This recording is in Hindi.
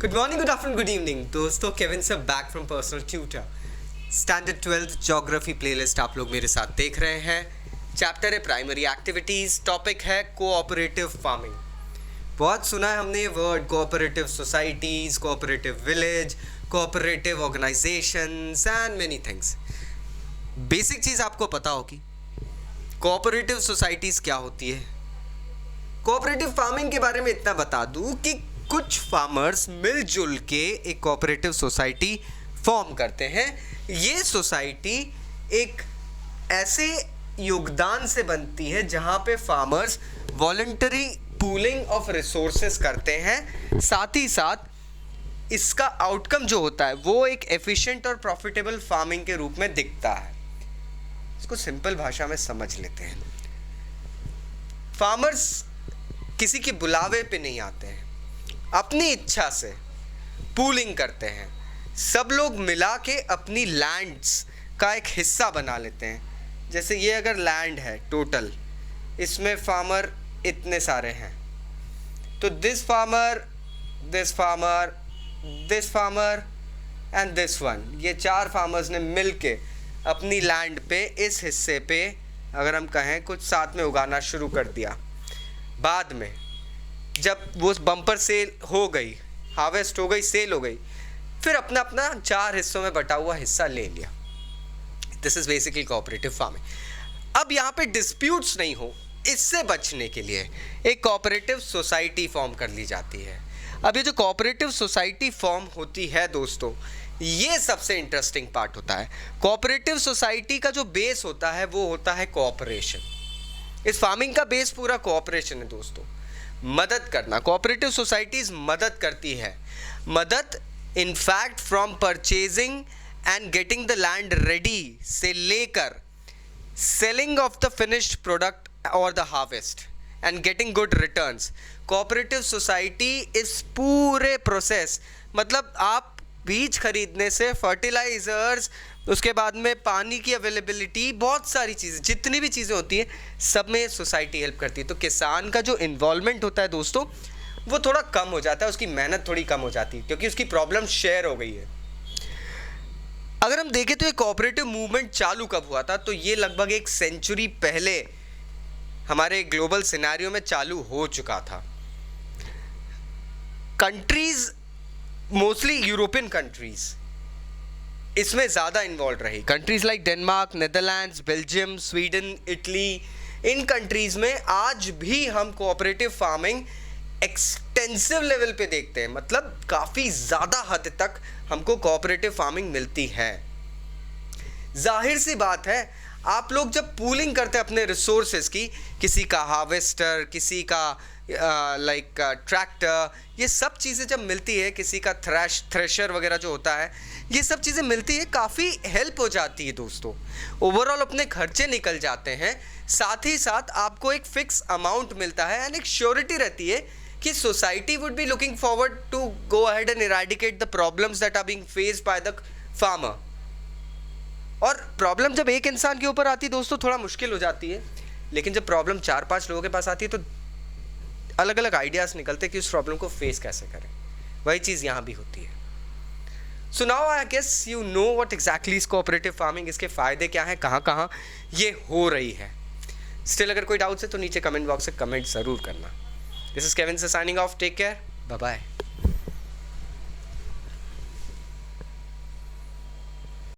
Good morning, good afternoon, good evening दोस्तों। Kevin sir back from personal tutor. Standard 12th geography playlist आप लोग मेरे साथ देख रहे हैं। चैप्टर है प्राइमरी एक्टिविटीज़, टॉपिक है कोऑपरेटिव फार्मिंग। बहुत सुना है हमने ये word, cooperative societies, cooperative village, cooperative organisations and many things. Basic चीज़ आपको पता होगी, कोऑपरेटिव सोसाइटीज़ क्या होती है। कोऑपरेटिव फार्मिंग के बारे में इतना बता दूं कि कुछ फार्मर्स मिलजुल के एक कोऑपरेटिव सोसाइटी फॉर्म करते हैं। ये सोसाइटी एक ऐसे योगदान से बनती है जहां पे farmers voluntary pooling of resources करते हैं। साथ ही साथ इसका आउटकम जो होता है वो एक एफिशिएंट और प्रॉफिटेबल फार्मिंग के रूप में दिखता है। इसको सिंपल भाषा में समझ लेते हैं। फार्मर्स किसी के बुलावे पे नहीं आते हैं, अपनी इच्छा से पूलिंग करते हैं। सब लोग मिला के अपनी लैंड्स का एक हिस्सा बना लेते हैं। जैसे ये अगर लैंड है टोटल, इसमें फार्मर इतने सारे हैं, तो this farmer, this farmer, this farmer and this one, ये 4 फार्मर्स ने मिल के अपनी लैंड पे इस हिस्से पे अगर हम कहें कुछ साथ में उगाना शुरू कर दिया। बाद में जब वो बम्पर सेल हो गई, हार्वेस्ट हो गई, सेल हो गई, फिर अपना अपना 4 हिस्सों में बटा हुआ हिस्सा ले लिया। This is basically cooperative farming. अब यहाँ पे डिस्प्यूट्स नहीं हो, इससे बचने के लिए एक कोऑपरेटिव सोसाइटी फॉर्म कर ली जाती है। अब ये जो कोऑपरेटिव सोसाइटी फॉर्म होती है दोस्तों, ये सबसे इंटरेस्टिंग पार्ट होता है। कोऑपरेटिव सोसाइटी का जो बेस होता है वो होता है कोऑपरेशन। इस फार्मिंग का बेस पूरा कोऑपरेशन है दोस्तों, मदद करना। कोऑपरेटिव सोसाइटीज मदद करती है। मदद in fact from purchasing and getting the land ready से लेकर selling of the finished product और the harvest and getting good returns. Cooperative society इस पूरे प्रोसेस, मतलब आप बीज खरीदने से फर्टिलाइजर्स, उसके बाद में पानी की अवेलेबिलिटी, बहुत सारी चीज़ें, जितनी भी चीज़ें होती हैं सब में ये सोसाइटी हेल्प करती है। तो किसान का जो इन्वॉल्वमेंट होता है दोस्तों वो थोड़ा कम हो जाता है, उसकी मेहनत थोड़ी कम हो जाती है क्योंकि उसकी प्रॉब्लम शेयर हो गई है। अगर हम देखें तो ये कोऑपरेटिव मूवमेंट चालू कब हुआ था, तो ये लगभग 1 सेंचुरी पहले हमारे ग्लोबल सिनेरियो में चालू हो चुका था। कंट्रीज, मोस्टली यूरोपियन कंट्रीज इसमें ज़्यादा इन्वॉल्व रही। Countries like Denmark, Netherlands, Belgium, Sweden, Italy, इन कंट्रीज़ में आज भी हम कोऑपरेटिव फार्मिंग एक्सटेंसिव लेवल पे देखते हैं। मतलब काफ़ी ज़्यादा हद तक हमको कोऑपरेटिव फार्मिंग मिलती है। जाहिर सी बात है, आप लोग जब पूलिंग करते हैं अपने रिसोर्सेज की, किसी का हार्वेस्टर, किसी का लाइक ट्रैक्टर, ये सब चीज़ें जब मिलती है, किसी का थ्रेशर वगैरह जो होता है, ये सब चीज़ें मिलती है, काफ़ी हेल्प हो जाती है दोस्तों। ओवरऑल अपने खर्चे निकल जाते हैं, साथ ही साथ आपको एक फिक्स अमाउंट मिलता है एंड एक श्योरिटी रहती है कि society would be looking forward to go ahead and eradicate the problems that are being faced by the farmer. और प्रॉब्लम जब एक इंसान के ऊपर आती है दोस्तों थोड़ा मुश्किल हो जाती है, लेकिन जब प्रॉब्लम 4-5 लोगों के पास आती है तो अलग अलग आइडियाज़ निकलते हैं कि उस प्रॉब्लम को फेस कैसे करें। वही चीज़ यहाँ भी होती है। So now I guess you know what exactly is cooperative farming, इसके फ़ायदे क्या हैं, कहाँ कहाँ ये हो रही है। स्टिल अगर कोई डाउट्स है तो नीचे कमेंट बॉक्स से कमेंट ज़रूर करना। दिस इज केविन से signing off, take care, bye bye.